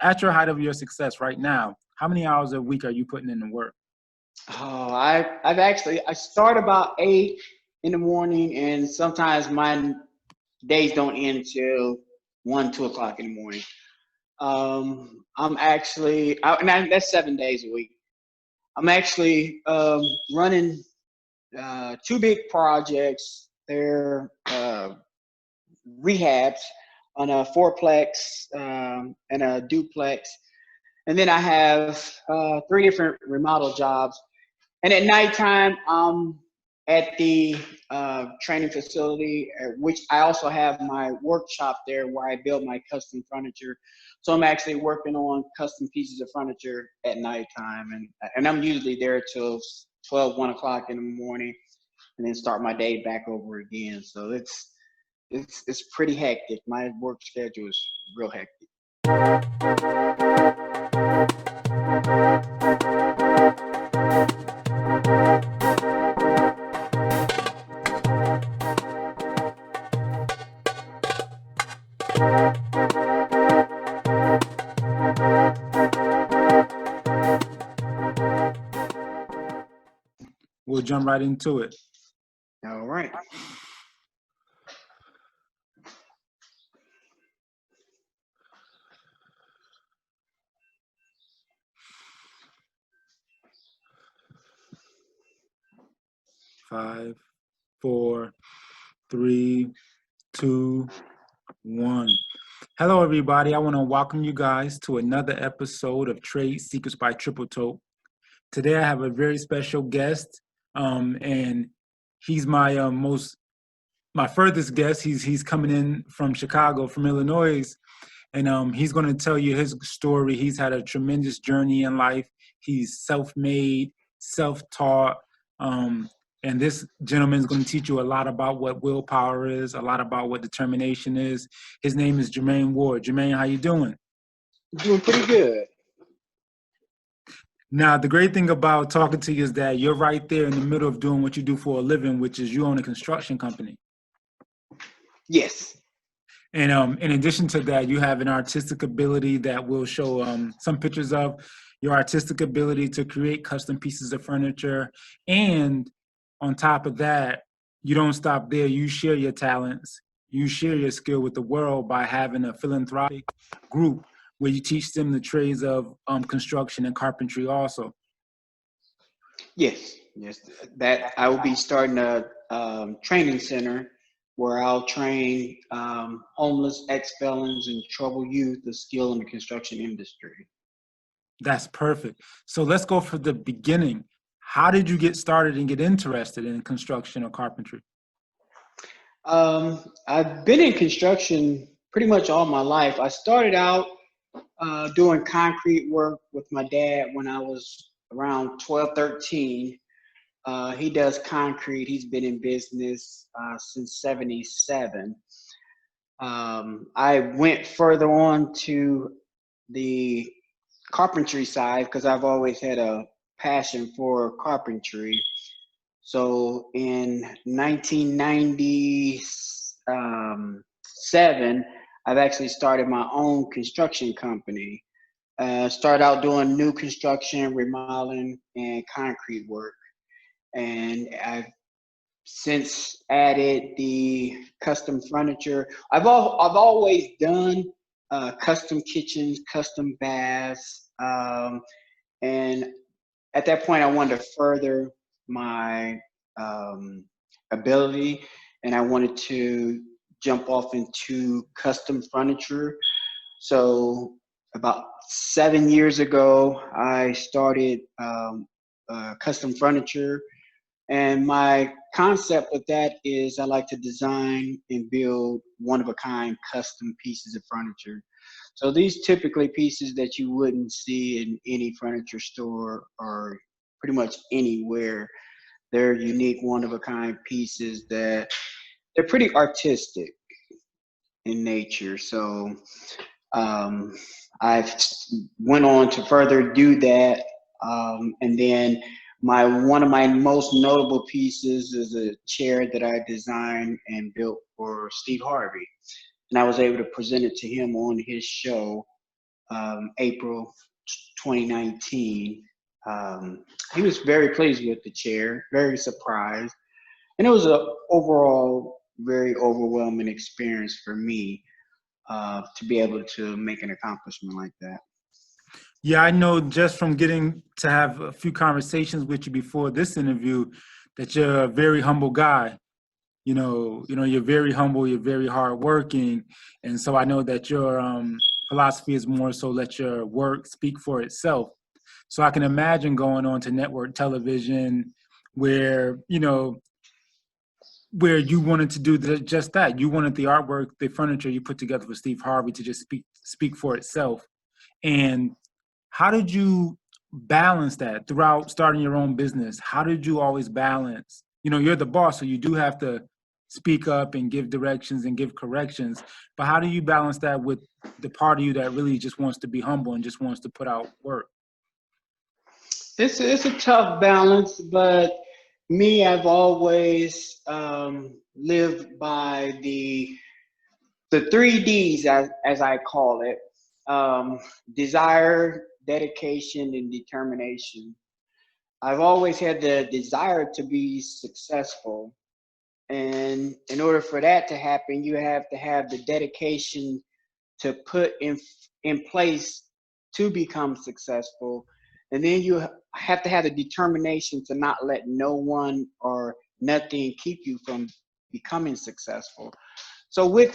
At your height of your success right now, how many hours a week are you putting in the work? Oh, I start about 8 in the morning, and sometimes my days don't end till 1, 2 o'clock in the morning. I'm actually, and that's 7 days a week. I'm actually running 2 big projects. They're rehabs on a fourplex and a duplex. And then I have 3 different remodel jobs. And at nighttime, I'm at the training facility, which I also have my workshop there where I build my custom furniture. So I'm actually working on custom pieces of furniture at nighttime. And I'm usually there till 12, 1 o'clock in the morning, and then start my day back over again. So it's pretty hectic. My work schedule is real hectic. We'll jump right into it. All right. Five, 4, 3, 2, 1. Hello, everybody. I want to welcome you guys to another episode of Trade Secrets by Tripletote. Today, I have a very special guest, and he's my furthest guest. He's coming in from Chicago, from Illinois, and he's going to tell you his story. He's had a tremendous journey in life. He's self-made, self-taught. And this gentleman is going to teach you a lot about what willpower is, a lot about what determination is. His name is Jermaine Ward. Jermaine, how you doing? Doing pretty good. Now, the great thing about talking to you is that you're right there in the middle of doing what you do for a living, which is you own a construction company. Yes. And in addition to that, you have an artistic ability that we'll show some pictures of, your artistic ability to create custom pieces of furniture. And on top of that, you don't stop there. You share your talents. You share your skill with the world by having a philanthropic group where you teach them the trades of construction and carpentry also. Yes. That I will be starting a training center where I'll train homeless ex-felons and troubled youth the skill in the construction industry. That's perfect. So let's go from the beginning. How did you get started and get interested in construction or carpentry? I've been in construction pretty much all my life. I started out doing concrete work with my dad when I was around 12, 13. He does concrete. He's been in business since 77. I went further on to the carpentry side because I've always had a passion for carpentry. So in 1997, I've actually started my own construction company. Started out doing new construction, remodeling, and concrete work. And I've since added the custom furniture. I've always done custom kitchens, custom baths, and at that point, I wanted to further my ability, and I wanted to jump off into custom furniture. So about 7 years ago, I started custom furniture. And my concept with that is I like to design and build one-of-a-kind custom pieces of furniture. So these typically pieces that you wouldn't see in any furniture store or pretty much anywhere. They're unique one-of-a-kind pieces that they're pretty artistic in nature. So I've went on to further do that. And then one of my most notable pieces is a chair that I designed and built for Steve Harvey. And I was able to present it to him on his show. April 2019. He was very pleased with the chair, very surprised, and it was a overall very overwhelming experience for me to be able to make an accomplishment like that. Yeah, I know just from getting to have a few conversations with you before this interview that you're a very humble guy. You're very humble, you're very hardworking. And so I know that your philosophy is more so let your work speak for itself. So I can imagine going on to network television where, where you wanted to do just that. You wanted the artwork, the furniture you put together for Steve Harvey to just speak for itself. And how did you balance that throughout starting your own business? How did you always balance? You're the boss, so you do have to speak up and give directions and give corrections. But how do you balance that with the part of you that really just wants to be humble and just wants to put out work? It's a tough balance, but me, I've always lived by the 3 Ds, as I call it: desire, dedication, and determination. I've always had the desire to be successful, and in order for that to happen, you have to have the dedication to put in place to become successful. And then you have to have the determination to not let no one or nothing keep you from becoming successful. So with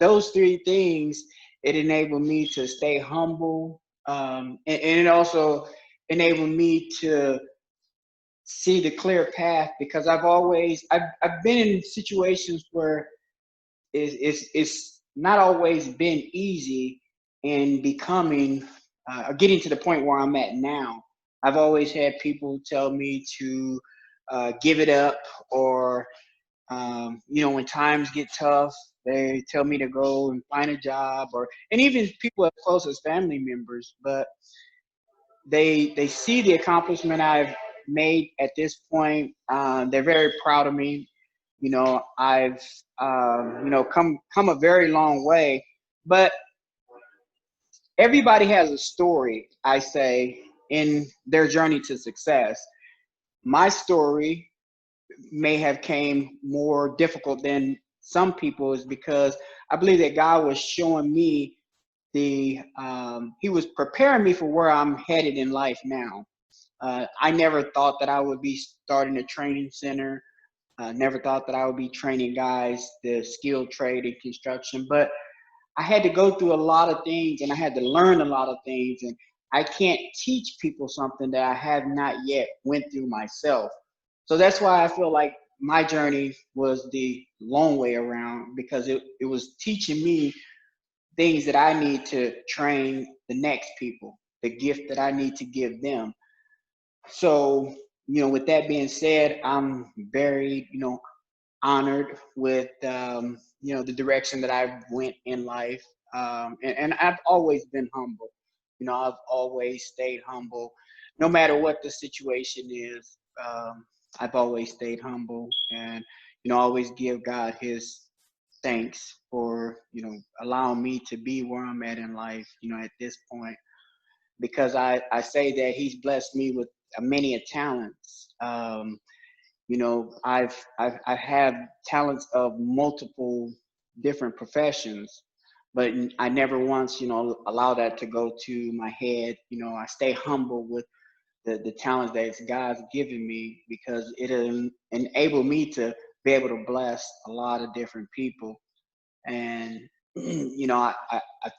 those 3 things, it enabled me to stay humble, and it also enabled me to see the clear path, because I've been in situations where it's not always been easy in becoming getting to the point where I'm at now. I've always had people tell me to give it up, or when times get tough, they tell me to go and find a job, and even people as close as family members. But they see the accomplishment I've made at this point. They're very proud of me. I've come a very long way, but everybody has a story, I say, in their journey to success. My story may have came more difficult than some people, is because I believe that God was showing me he was preparing me for where I'm headed in life now. I never thought that I would be starting a training center. Never thought that I would be training guys the skilled trade in construction, but I had to go through a lot of things, and I had to learn a lot of things, and I can't teach people something that I have not yet went through myself. So that's why I feel like my journey was the long way around, because it was teaching me things that I need to train the next people, the gift that I need to give them. So, with that being said, I'm very, honored with, the direction that I went in life. And I've always been humble. I've always stayed humble. No matter what the situation is, I've always stayed humble, and, always give God his thanks for, allowing me to be where I'm at in life, at this point, because I say that he's blessed me with many talents. I have talents of multiple different professions, but I never once, allow that to go to my head. I stay humble with the talents that God's given me, because it enabled me to be able to bless a lot of different people. And I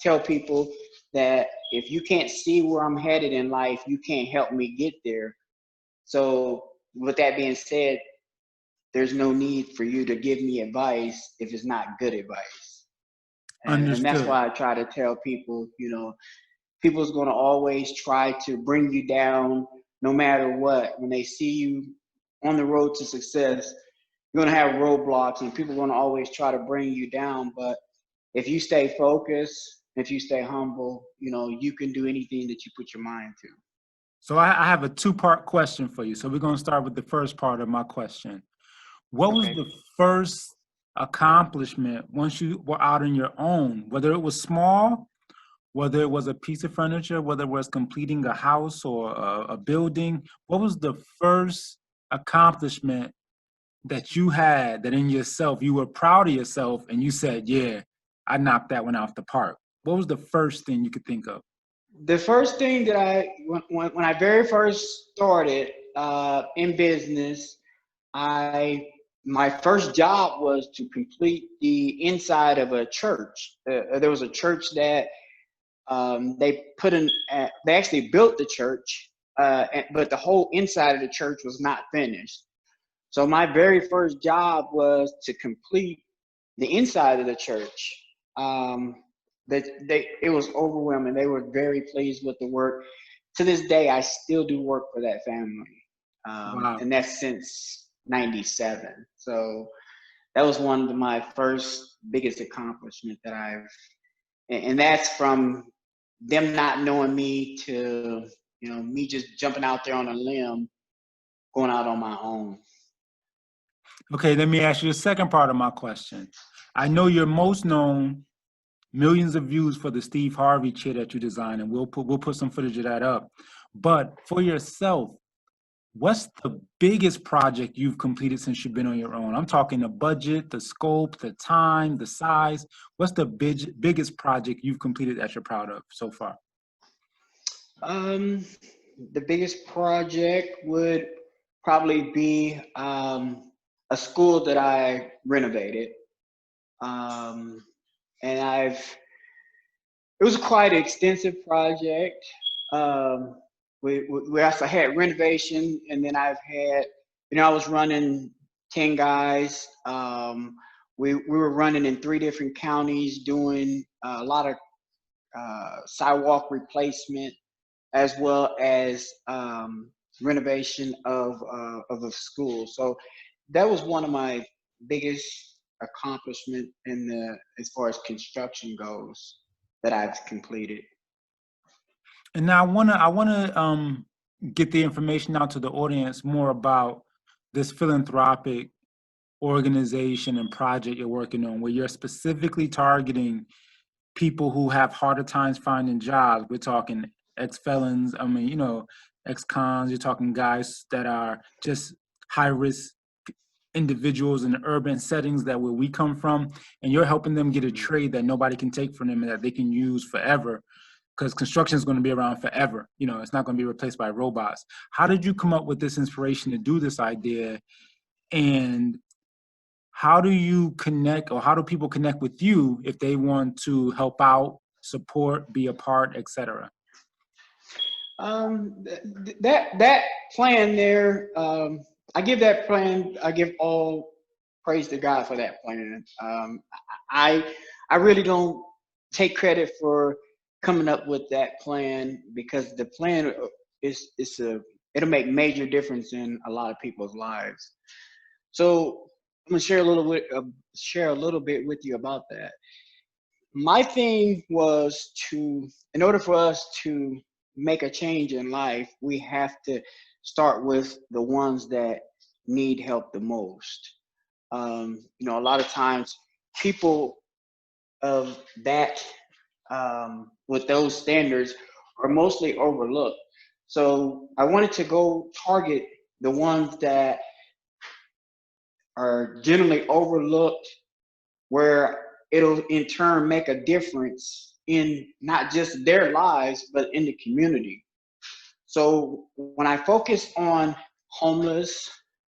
tell people that if you can't see where I'm headed in life, you can't help me get there. So with that being said, there's no need for you to give me advice if it's not good advice. And that's Understood. why I try to tell people, people's going to always try to bring you down no matter what. When they see you on the road to success, you're going to have roadblocks, and people are going to always try to bring you down. But if you stay focused, if you stay humble, you can do anything that you put your mind to. So I have a two-part question for you. So we're going to start with the first part of my question. What was Okay. the first accomplishment once you were out on your own, whether it was small, Whether it was a piece of furniture, whether it was completing a house or a building, what was the first accomplishment that you had that in yourself, you were proud of yourself and you said, yeah, I knocked that one out the park? What was the first thing you could think of? The first thing that when I very first started in business, my first job was to complete the inside of a church. There was a church that they actually built the church, but the whole inside of the church was not finished. So my very first job was to complete the inside of the church. It was overwhelming. They were very pleased with the work. To this day, I still do work for that family, Wow. and that's since '97. So that was one of my first biggest accomplishment and that's from them not knowing me to me just jumping out there on a limb, going out on my own. Okay, let me ask you the second part of my question. I know you're most known, millions of views for the Steve Harvey chair that you designed, and we'll put some footage of that up. But for yourself, what's the biggest project you've completed since you've been on your own? I'm talking the budget, the scope, the time, the size. What's the biggest project you've completed that you're proud of so far? The biggest project would probably be a school that I renovated. And it was quite an extensive project. We also had renovation, and then I've had, I was running 10 guys. We were running in 3 different counties, doing a lot of sidewalk replacement, as well as renovation of the school. So that was one of my biggest accomplishment as far as construction goes that I've completed. And now I wanna get the information out to the audience more about this philanthropic organization and project you're working on, where you're specifically targeting people who have harder times finding jobs. We're talking ex-felons, ex-cons, you're talking guys that are just high-risk individuals in urban settings that where we come from, and you're helping them get a trade that nobody can take from them and that they can use forever, because construction is going to be around forever. It's not going to be replaced by robots. How did you come up with this inspiration to do this idea? And how do you connect, or how do people connect with you if they want to help out, support, be a part, etc.? That plan there, I give all praise to God for that plan. I really don't take credit for coming up with that plan, because the plan it'll make major difference in a lot of people's lives. So I'm gonna share a little bit with you about that. My thing was in order for us to make a change in life, we have to start with the ones that need help the most. A lot of times people of that, with those standards, are mostly overlooked. So I wanted to go target the ones that are generally overlooked, where it'll in turn make a difference in not just their lives, but in the community. So when I focus on homeless,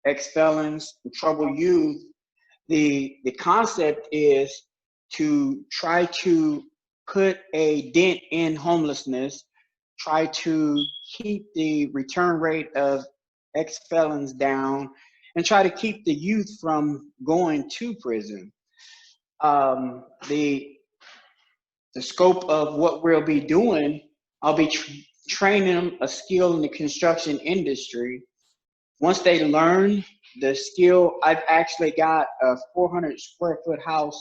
ex-felons, troubled youth, the concept is to try to put a dent in homelessness, try to keep the return rate of ex-felons down, and try to keep the youth from going to prison. The scope of what we'll be doing, I'll be training them a skill in the construction industry. Once they learn the skill, I've actually got a 400 square foot house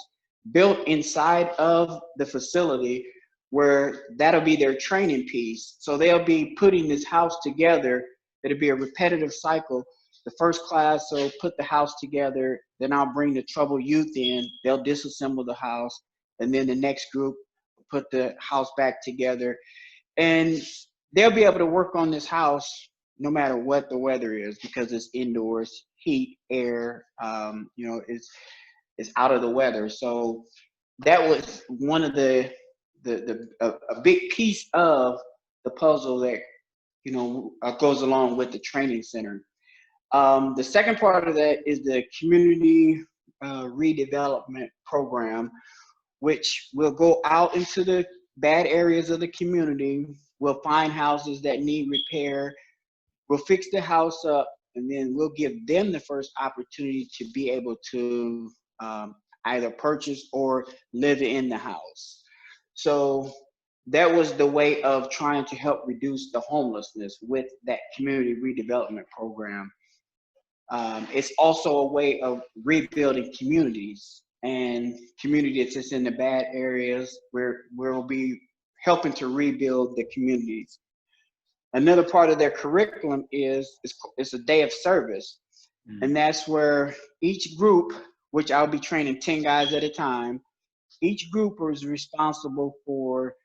built inside of the facility, where that'll be their training piece. So they'll be putting this house together. It'll be a repetitive cycle. The first class will put the house together, then I'll bring the troubled youth in, they'll disassemble the house, and then the next group put the house back together. And they'll be able to work on this house no matter what the weather is, because it's indoors, heat, air, it's out of the weather. So that was one of a big piece of the puzzle that goes along with the training center. The second part of that is the community redevelopment program, which will go out into the bad areas of the community. We'll find houses that need repair. We'll fix the house up, and then we'll give them the first opportunity to be able to either purchase or live in the house. So that was the way of trying to help reduce the homelessness with that community redevelopment program. It's also a way of rebuilding communities, and communities that's in the bad areas where we'll be helping to rebuild the communities. Another part of their curriculum is a day of service. And that's where each group, which I'll be training 10 guys at a time, each group is responsible for,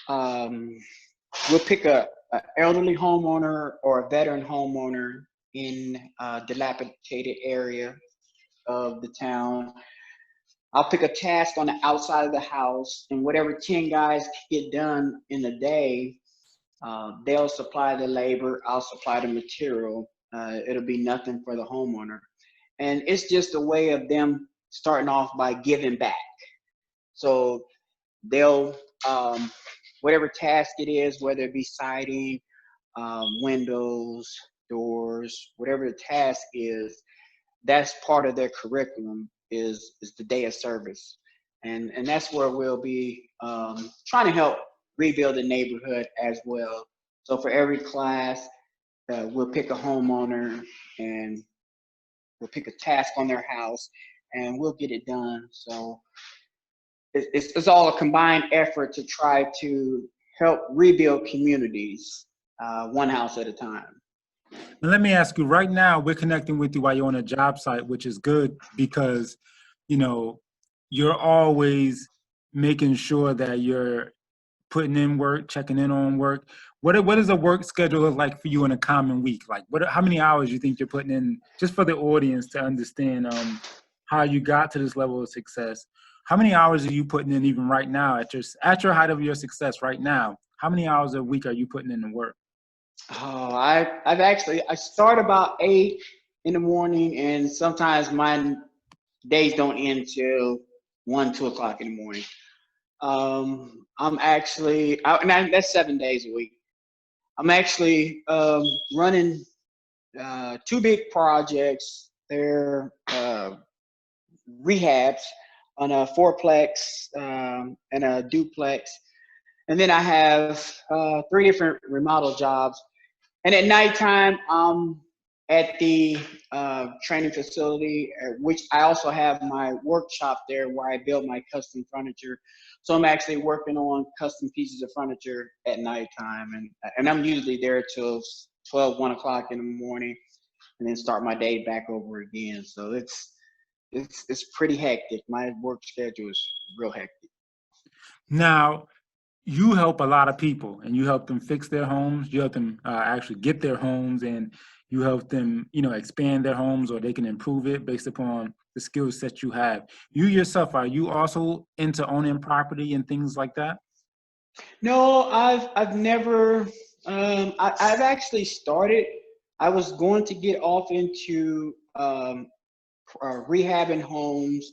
we'll pick a elderly homeowner or a veteran homeowner in a dilapidated area of the town. I'll pick a task on the outside of the house, and whatever 10 guys get done in a day, they'll supply the labor, I'll supply the material. It'll be nothing for the homeowner. And it's just a way of them starting off by giving back. So they'll, whatever task it is, whether it be siding, windows, doors, whatever the task is, that's part of their curriculum is the day of service. And that's where we'll be trying to help rebuild the neighborhood as well. So for every class, we'll pick a homeowner and we'll pick a task on their house and we'll get it done. So it's all a combined effort to try to help rebuild communities one house at a time. And let me ask you, right now, we're connecting with you while you're on a job site, which is good because, you're always making sure that you're putting in work, checking in on work. What does a work schedule look like for you in a common week? Like, how many hours do you think you're putting in, just for the audience to understand how you got to this level of success? How many hours are you putting in even right now at your height of your success right now? How many hours a week are you putting in the work? Oh, I start about 8 in the morning, and sometimes my days don't end till 1, 2 o'clock in the morning. I'm actually, that's 7 days a week. I'm actually running 2 big projects. They're rehabs on a fourplex and a duplex. And then I have 3 different remodel jobs. And at nighttime, I'm at the training facility, which I also have my workshop there where I build my custom furniture. So I'm actually working on custom pieces of furniture at nighttime. And I'm usually there till 12, 1 o'clock in the morning, and then start my day back over again. So it's pretty hectic. My work schedule is real hectic. Now, you help a lot of people, and you help them fix their homes. You help them actually get their homes, and you help them, expand their homes, or they can improve it based upon the skill set you have. You yourself, are you also into owning property and things like that? No, I've never. I've actually started. I was going to get off into rehabbing homes.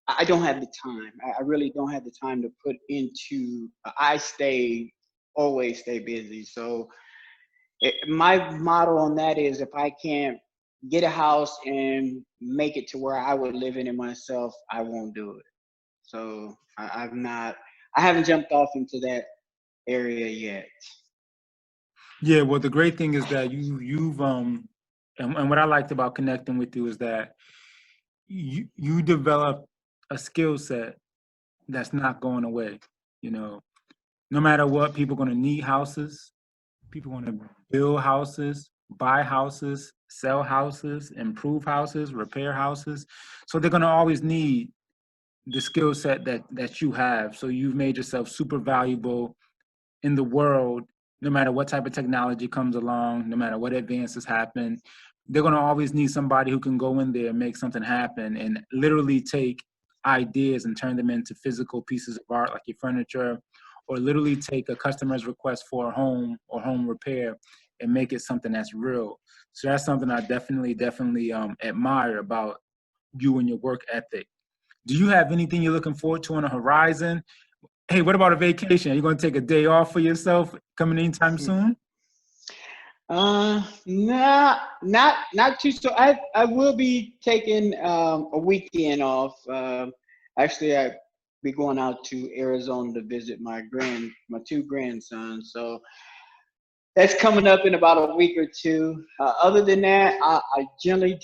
I don't have the time. I really don't have the time to put into. I always stay busy. So my motto on that is, if I can't get a house and make it to where I would live in it myself, I won't do it. So I haven't jumped off into that area yet. Yeah, well, the great thing is that you've and what I liked about connecting with you is that you develop a skill set that's not going away. No matter what, people are going to need houses. People want to build houses, buy houses, sell houses, improve houses, repair houses. So they're going to always need the skill set that you have. So you've made yourself super valuable in the world, no matter what type of technology comes along, no matter what advances happen. They're going to always need somebody who can go in there and make something happen and literally take ideas and turn them into physical pieces of art, like your furniture, or literally take a customer's request for a home or home repair and make it something that's real. So that's something I definitely admire about you and your work ethic. Do you have anything you're looking forward to on the horizon? Hey, what about a vacation? Are you going to take a day off for yourself coming anytime soon? Not too soon. I will be taking a weekend off. Actually, I'll be going out to Arizona to visit my two grandsons. So that's coming up in about a week or two. Other than that, I generally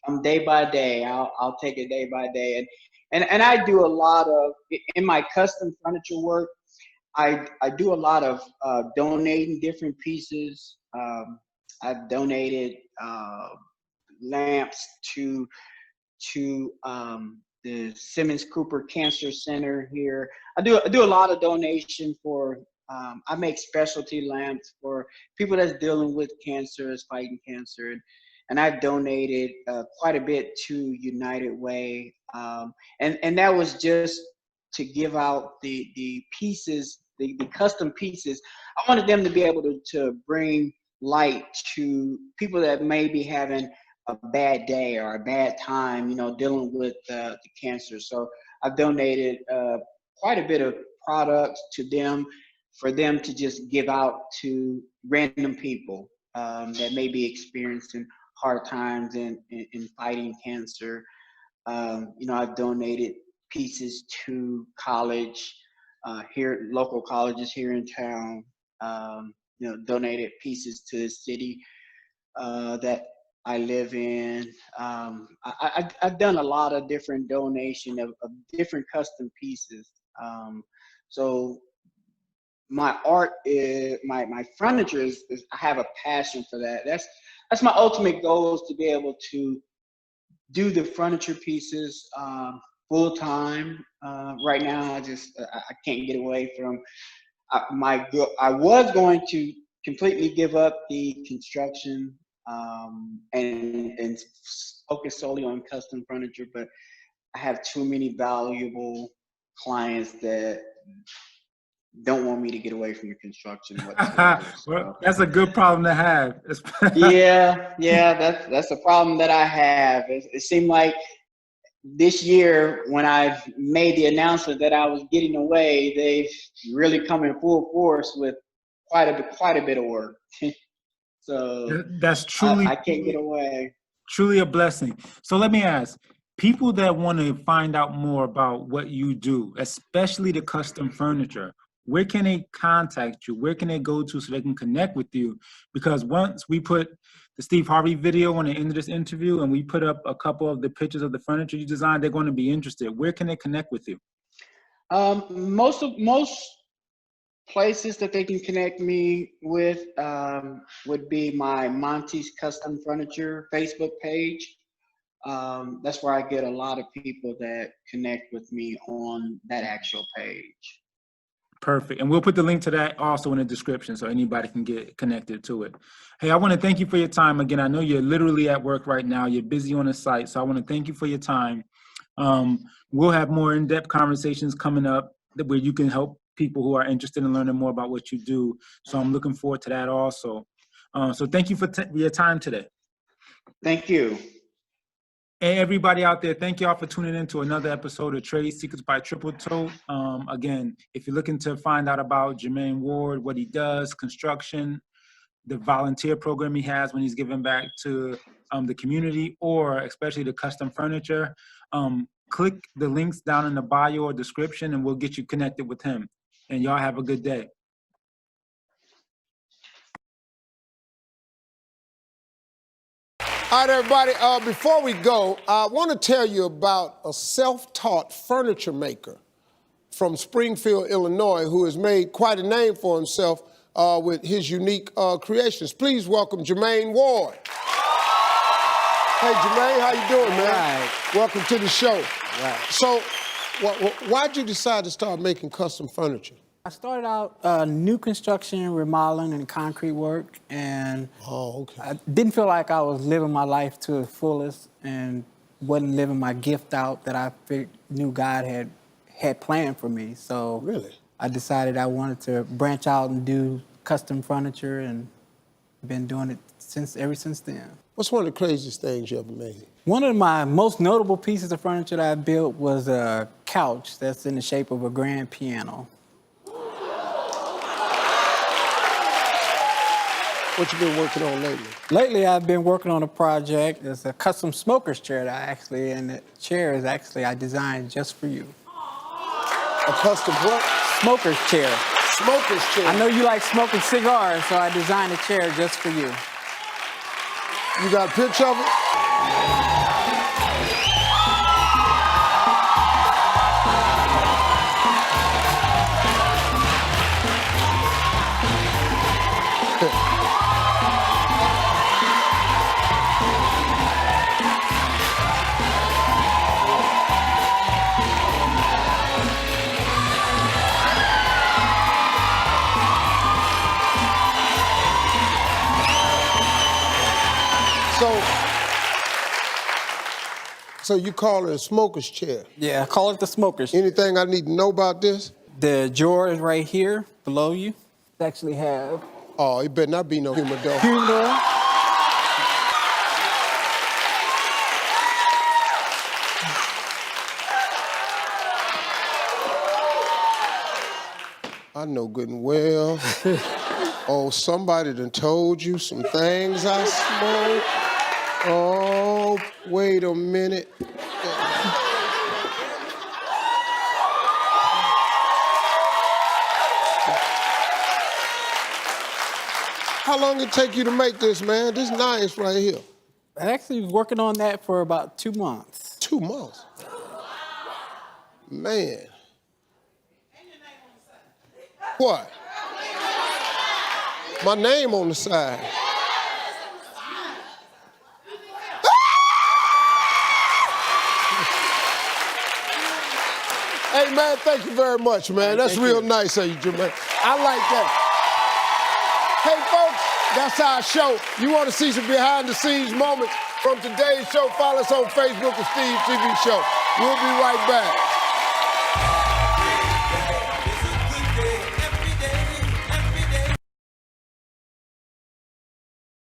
I'm day by day. I'll take it day by day, and I do a lot of in my custom furniture work. I do a lot of donating different pieces. I've donated lamps to the Simmons Cooper Cancer Center here. I do a lot of donation for. I make specialty lamps for people that's dealing with cancer, is fighting cancer, and I've donated quite a bit to United Way, and that was just to give out the pieces, the custom pieces. I wanted them to be able to bring light to people that may be having a bad day or a bad time, dealing with the cancer. So I've donated quite a bit of products to them for them to just give out to random people that may be experiencing hard times in fighting cancer. I've donated pieces to college local colleges here in town. Donated pieces to the city that I live in. I've done a lot of different donation of different custom pieces. So my art is my furniture is I have a passion for that. That's my ultimate goal, is to be able to do the furniture pieces full time. Right now, I can't get away from I was going to completely give up the construction and focus solely on custom furniture, but I have too many valuable clients that don't want me to get away from the construction whatsoever. Well, that's a good problem to have. yeah, that's a problem that I have. It seemed like this year, when I've made the announcement that I was getting away, they've really come in full force with quite a bit of work. So that's truly I can't get away. Truly a blessing. So let me ask, people that want to find out more about what you do, especially the custom furniture, where can they contact you? Where can they go to so they can connect with you? Because once we put the Steve Harvey video on the end of this interview and we put up a couple of the pictures of the furniture you designed, they're going to be interested. Where can they connect with you? Most places that they can connect me with would be my Monty's Custom Furniture Facebook page. That's where I get a lot of people that connect with me on that actual page. Perfect. And we'll put the link to that also in the description so anybody can get connected to it. Hey, I want to thank you for your time. Again, I know you're literally at work right now. You're busy on the site. So I want to thank you for your time. We'll have more in-depth conversations coming up where you can help people who are interested in learning more about what you do. So I'm looking forward to that also. So thank you for your time today. Thank you. Hey, everybody out there, thank y'all for tuning in to another episode of Trade Secrets by Tripletote. Again, if you're looking to find out about Jermaine Ward, what he does, construction, the volunteer program he has when he's giving back to the community, or especially the custom furniture, click the links down in the bio or description and we'll get you connected with him. And y'all have a good day. All right, everybody, before we go, I want to tell you about a self-taught furniture maker from Springfield, Illinois, who has made quite a name for himself with his unique creations. Please welcome Jermaine Ward. Hey, Jermaine, how you doing, man? Right. Welcome to the show. Right. So Why'd you decide to start making custom furniture? I started out new construction, remodeling, and concrete work, and I didn't feel like I was living my life to the fullest and wasn't living my gift out that I knew God had planned for me. So really, I decided I wanted to branch out and do custom furniture, and been doing it ever since then. What's one of the craziest things you ever made? One of my most notable pieces of furniture that I built was a couch that's in the shape of a grand piano. What you been working on lately? Lately, I've been working on a project. It's a custom smoker's chair and the chair is actually I designed just for you. A custom what? Smoker's chair. Smoker's chair. I know you like smoking cigars, so I designed a chair just for you. You got a picture of it? So you call it a smoker's chair? Yeah, I call it the smoker's chair. Anything I need to know about this? The drawer is right here below you. It actually have... Oh, it better not be no humidor. Humidor. I know good and well. Oh, somebody done told you some things I smoke. Oh, wait a minute. How long it take you to make this, man? This nice right here. I actually was working on that for about 2 months. 2 months? Man. What? My name on the side. Hey, man, thank you very much, man. That's real nice of you, Jermaine. I like that. Hey, folks, that's our show. You want to see some behind-the-scenes moments from today's show? Follow us on Facebook at Steve TV Show. We'll be right back.